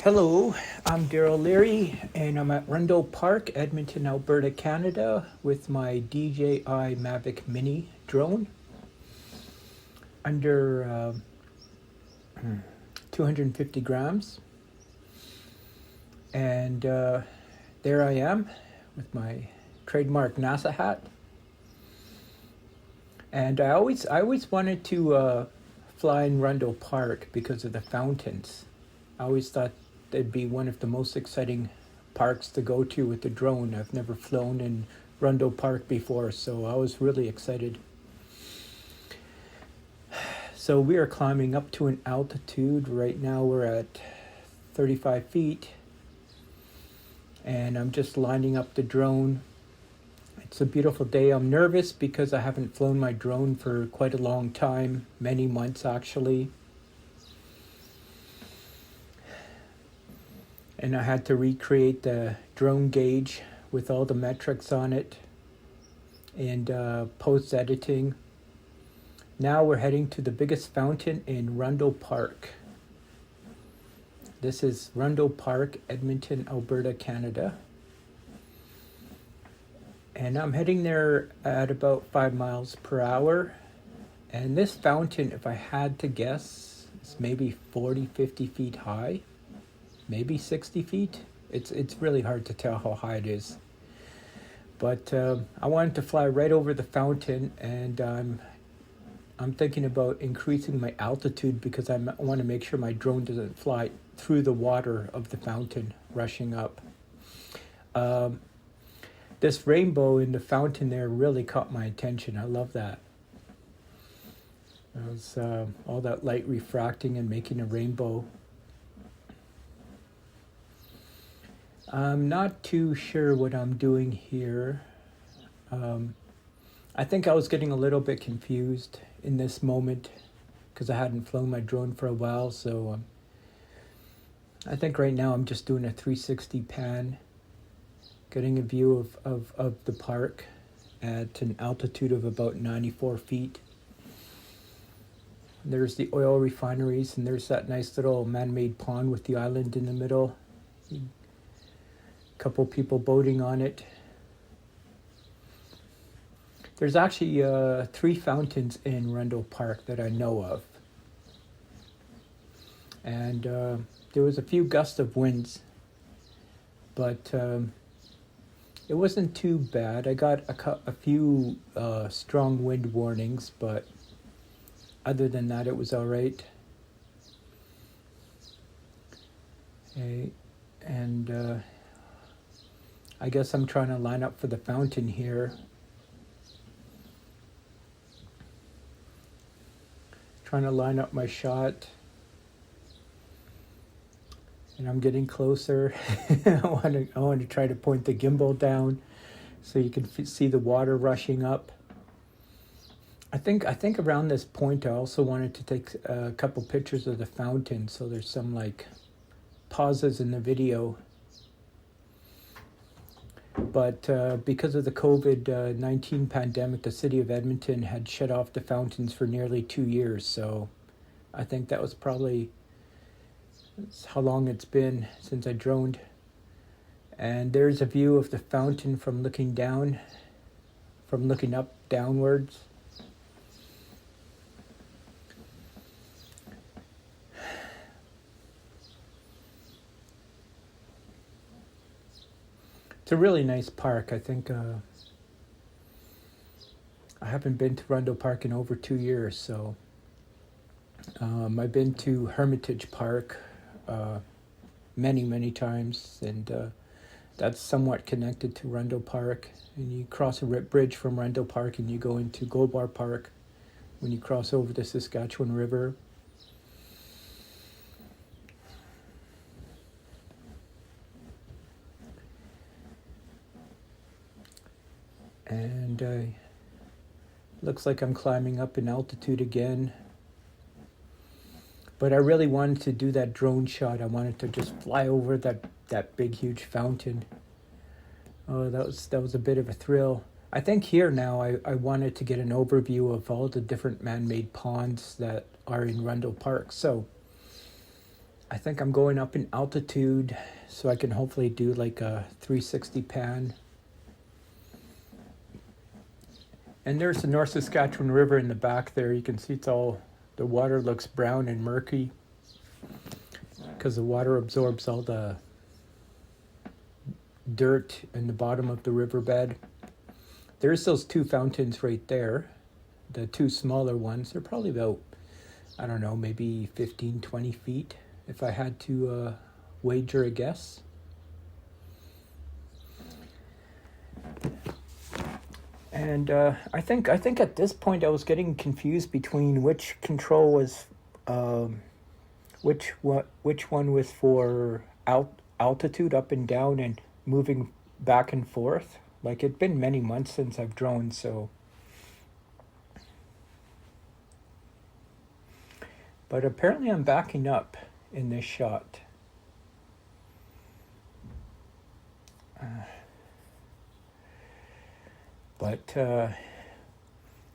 Hello, I'm Daryl Leary, and I'm at Rundle Park, Edmonton, Alberta, Canada, with my DJI Mavic Mini drone under 250 grams. And there I am with my trademark NASA hat. And I always wanted to fly in Rundle Park because of the fountains. I always thought it'd be one of the most exciting parks to go to with the drone. I've never flown in Rundle Park before, so I was really excited. So we are climbing up to an altitude. Right now we're at 35 feet, and I'm just lining up the drone. It's a beautiful day. I'm nervous because I haven't flown my drone for quite a long time, many months actually. And I had to recreate the drone gauge with all the metrics on it and post-editing. Now we're heading to the biggest fountain in Rundle Park. This is Rundle Park, Edmonton, Alberta, Canada. And I'm heading there at about 5 miles per hour. And this fountain, if I had to guess, is maybe 40, 50 feet high. Maybe 60 feet. It's really hard to tell how high it is. But I wanted to fly right over the fountain, and I'm thinking about increasing my altitude because I want to make sure my drone doesn't fly through the water of the fountain rushing up. This rainbow in the fountain there really caught my attention. I love that. It was all that light refracting and making a rainbow. I'm not too sure what I'm doing here. I think I was getting a little bit confused in this moment because I hadn't flown my drone for a while. So I think right now I'm just doing a 360 pan, getting a view of the park at an altitude of about 94 feet. There's the oil refineries, and there's that nice little man-made pond with the island in the middle. Couple people boating on it. There's actually 3 fountains in Rundle Park that I know of. And there was a few gusts of winds, but it wasn't too bad. I got a few strong wind warnings, but other than that, it was all right. Okay. And I guess I'm trying to line up for the fountain here. Trying to line up my shot. And I'm getting closer. I want to try to point the gimbal down so you can see the water rushing up. I think around this point I also wanted to take a couple pictures of the fountain, so there's some like pauses in the video. But because of the COVID-19 pandemic, the city of Edmonton had shut off the fountains for nearly 2 years. So I think that was probably how long it's been since I droned. And there's a view of the fountain from looking up downwards. It's a really nice park. I think I haven't been to Rundle Park in over 2 years, so I've been to Hermitage Park many times, and that's somewhat connected to Rundle Park. And you cross a bridge from Rundle Park and you go into Goldbar Park when you cross over the Saskatchewan River. And looks like I'm climbing up in altitude again. But I really wanted to do that drone shot. I wanted to just fly over that big, huge fountain. Oh, that was a bit of a thrill. I think here now I wanted to get an overview of all the different man-made ponds that are in Rundle Park. So I think I'm going up in altitude so I can hopefully do like a 360 pan. And there's the North Saskatchewan River in the back there. You can see it's all, the water looks brown and murky because the water absorbs all the dirt in the bottom of the riverbed. There's those two fountains right there, the two smaller ones. They're probably about, I don't know, maybe 15, 20 feet if I had to wager a guess. And I think at this point I was getting confused between which control was, which one was for altitude up and down and moving back and forth. Like, it'd been many months since I've droned, so. But apparently I'm backing up in this shot. But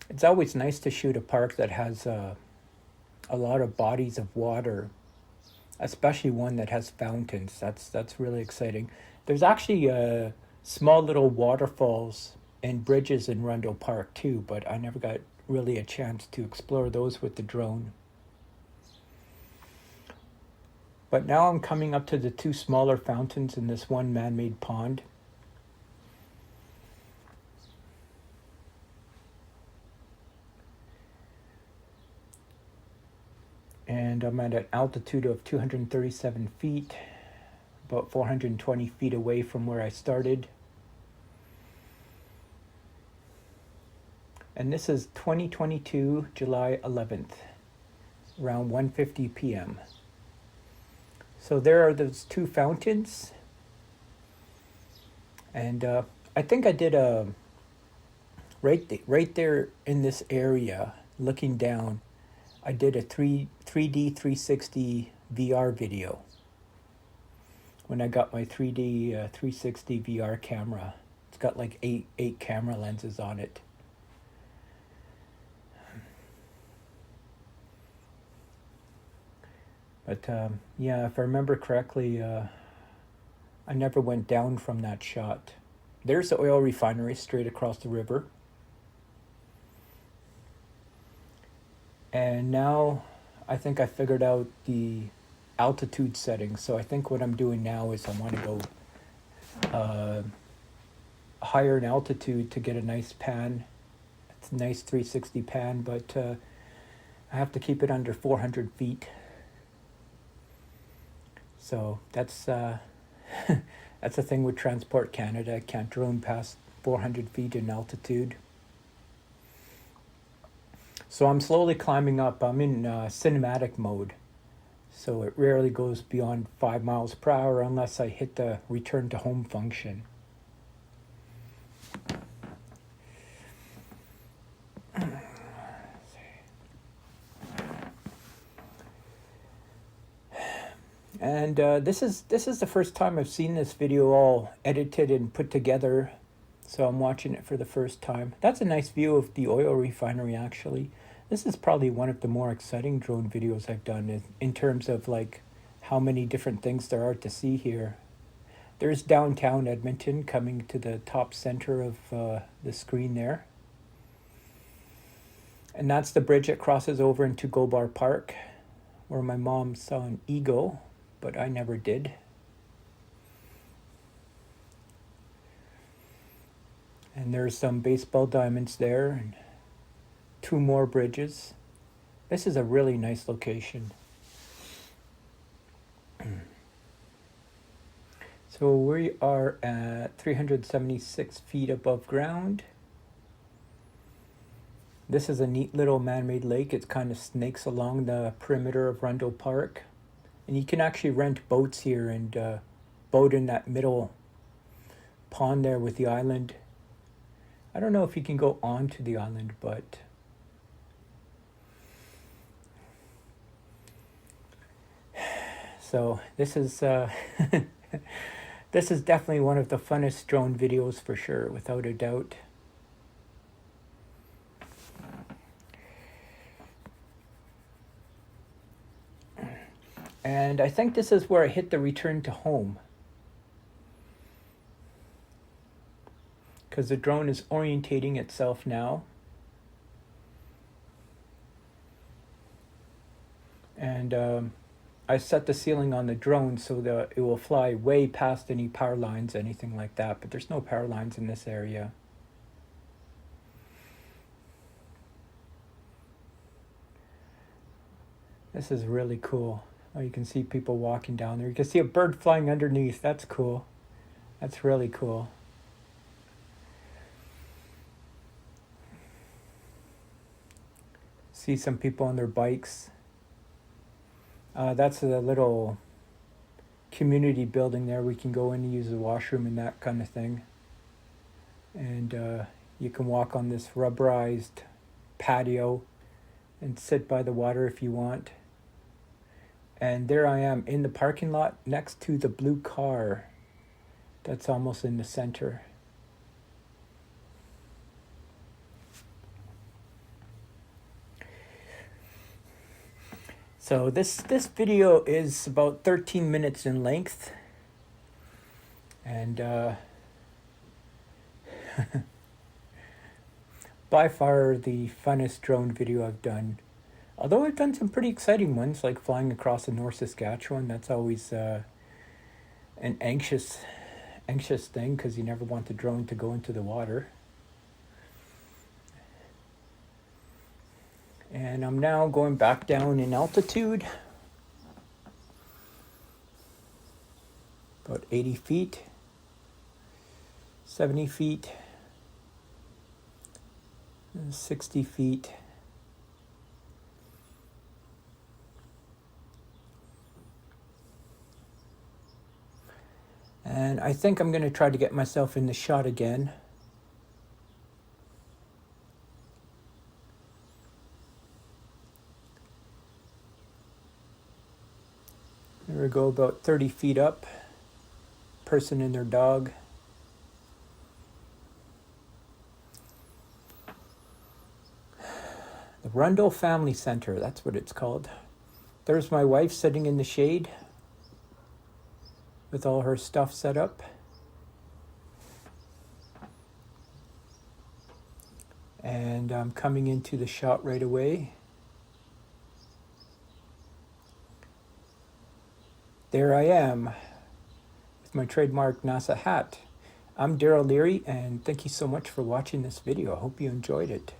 it's always nice to shoot a park that has a lot of bodies of water, especially one that has fountains. That's really exciting. There's actually small little waterfalls and bridges in Rundle Park too, but I never got really a chance to explore those with the drone. But now I'm coming up to the two smaller fountains in this one man-made pond. And I'm at an altitude of 237 feet, about 420 feet away from where I started. And this is 2022, July 11th, around 1:50 p.m. So there are those two fountains. And I think I did a, right there in this area, looking down, I did a 3D 360 VR video when I got my 3D 360 VR camera. It's got like eight camera lenses on it. But yeah, if I remember correctly, I never went down from that shot. There's the oil refinery straight across the river. And now I think I figured out the altitude setting. So I think what I'm doing now is I want to go higher in altitude to get a nice pan. It's a nice 360 pan, but I have to keep it under 400 feet. So that's that's the thing with Transport Canada. I can't drone past 400 feet in altitude. So I'm slowly climbing up. I'm in cinematic mode. So it rarely goes beyond 5 miles per hour unless I hit the return to home function. And this is the first time I've seen this video all edited and put together. So I'm watching it for the first time. That's a nice view of the oil refinery, actually. This is probably one of the more exciting drone videos I've done in terms of like how many different things there are to see here. There's downtown Edmonton coming to the top center of the screen there. And that's the bridge that crosses over into Gobar Park, where my mom saw an eagle, but I never did. And there's some baseball diamonds there and 2 more bridges. This is a really nice location. So we are at 376 feet above ground. This is a neat little man-made lake. It kind of snakes along the perimeter of Rundle Park. And you can actually rent boats here and boat in that middle pond there with the island. I don't know if you can go onto the island, but so this is this is definitely one of the funnest drone videos for sure, without a doubt. And I think this is where I hit the return to home, because the drone is orientating itself now. And I set the ceiling on the drone so that it will fly way past any power lines, anything like that, but there's no power lines in this area. This is really cool. Oh, you can see people walking down there. You can see a bird flying underneath. That's cool. That's really cool. See some people on their bikes. That's a little community building there. We can go in and use the washroom and that kind of thing. And you can walk on this rubberized patio and sit by the water if you want. And there I am in the parking lot next to the blue car that's almost in the center. So this video is about 13 minutes in length, and by far the funnest drone video I've done. Although I've done some pretty exciting ones, like flying across the North Saskatchewan. That's always an anxious thing, because you never want the drone to go into the water. And I'm now going back down in altitude, about 80 feet, 70 feet, 60 feet. And I think I'm going to try to get myself in the shot again. There we go, about 30 feet up. Person and their dog. The Rundle Family Center, that's what it's called. There's my wife sitting in the shade with all her stuff set up. And I'm coming into the shot right away. There I am with my trademark NASA hat. I'm Daryl Leary, and thank you so much for watching this video. I hope you enjoyed it.